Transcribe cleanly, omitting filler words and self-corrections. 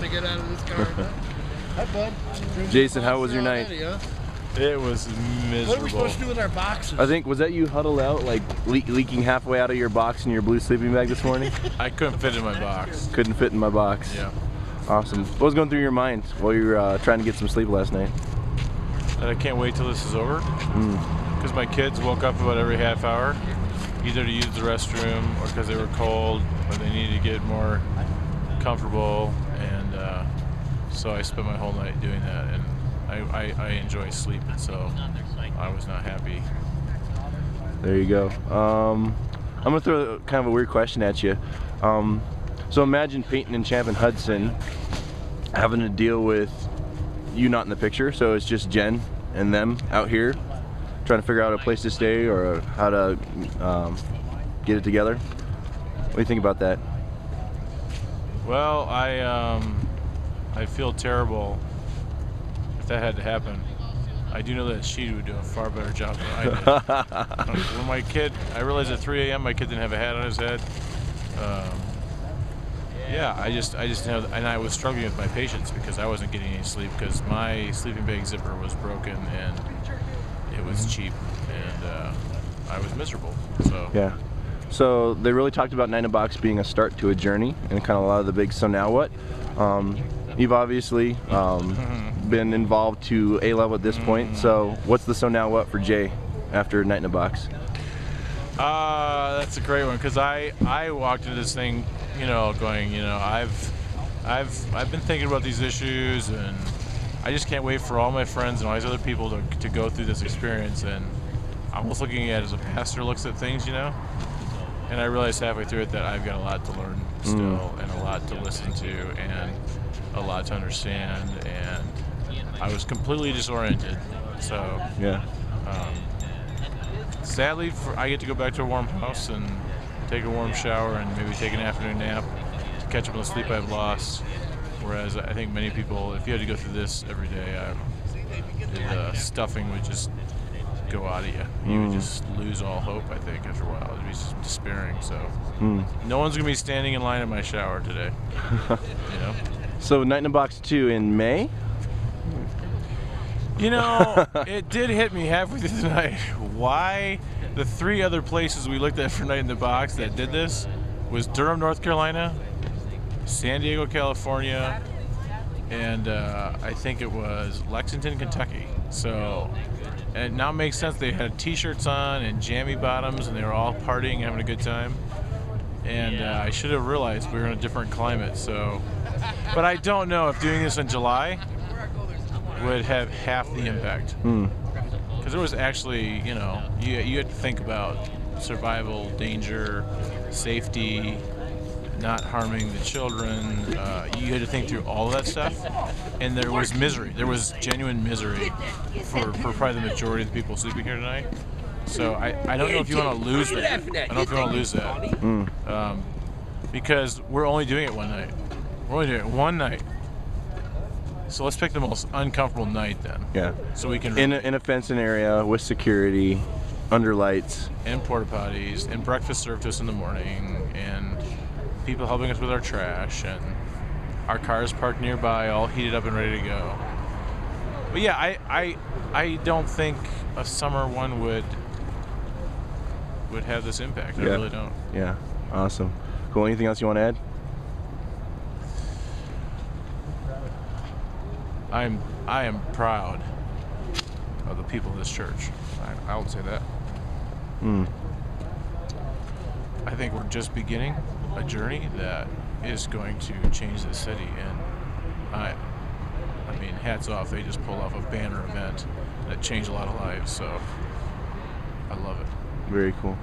to get out of this car. Hi, bud. Jason, how was your night? It was miserable. What are we supposed to do with our boxes? I think, was that you huddled out, like leaking halfway out of your box in your blue sleeping bag this morning? I couldn't fit in my box. Couldn't fit in my box. Yeah. Awesome. What was going through your mind while you were trying to get some sleep last night? That I can't wait till this is over. Because my kids woke up about every half hour, either to use the restroom or because they were cold or they needed to get more comfortable. And so I spent my whole night doing that. And I enjoy sleep, and so I was not happy. There you go. I'm gonna throw kind of a weird question at you. So imagine Peyton and Champ and Hudson having to deal with you not in the picture, so it's just Jen and them out here trying to figure out a place to stay or how to get it together. What do you think about that? Well, I feel terrible if that had to happen. I do know that she would do a far better job than I did. When my kid, I realized at 3 a.m. my kid didn't have a hat on his head. Yeah, I just didn't have, and I was struggling with my patience because I wasn't getting any sleep because my sleeping bag zipper was broken and it was cheap, and I was miserable. So yeah. So they really talked about Night in a Box being a start to a journey and kind of a lot of the big so now what. You've obviously been involved to A level at this point. So what's the so now what for Jay after Night in a Box? That's a great one because I walked into this thing, going, I've been thinking about these issues, and I just can't wait for all my friends and all these other people to go through this experience. And I'm almost looking at it as a pastor looks at things, And I realized halfway through it that I've got a lot to learn still, and a lot to listen to, and a lot to understand. And I was completely disoriented. So yeah. Sadly, I get to go back to a warm house and take a warm shower and maybe take an afternoon nap to catch up on the sleep I've lost. Whereas I think many people, if you had to go through this every day, the stuffing would just go out of you. You would just lose all hope, I think, after a while. It would be just despairing. So no one's going to be standing in line in my shower today. So Night in a Box 2 in May? It did hit me halfway through the night. Why the 3 other places we looked at for Night in the Box that did this was Durham, North Carolina, San Diego, California, and I think it was Lexington, Kentucky. So it now makes sense. They had t-shirts on and jammy bottoms, and they were all partying and having a good time. And I should have realized we were in a different climate. So, but I don't know if doing this in July would have half the impact. Because there was actually, you had to think about survival, danger, safety, not harming the children. You had to think through all of that stuff. And there was misery. There was genuine misery for probably the majority of the people sleeping here tonight. So I don't know if you want to lose that. I don't know if you want to lose that. Because we're only doing it one night. We're only doing it one night. So let's pick the most uncomfortable night then. Yeah. So we can in a fenced area with security, under lights, and porta potties, and breakfast served to us in the morning, and people helping us with our trash, and our cars parked nearby, all heated up and ready to go. But yeah, I don't think a summer one would have this impact. I really don't. Yeah. Awesome. Cool. Anything else you want to add? I am proud of the people of this church. I would say that. I think we're just beginning a journey that is going to change this city, and I mean, hats off. They just pulled off a banner event that changed a lot of lives, so I love it. Very cool.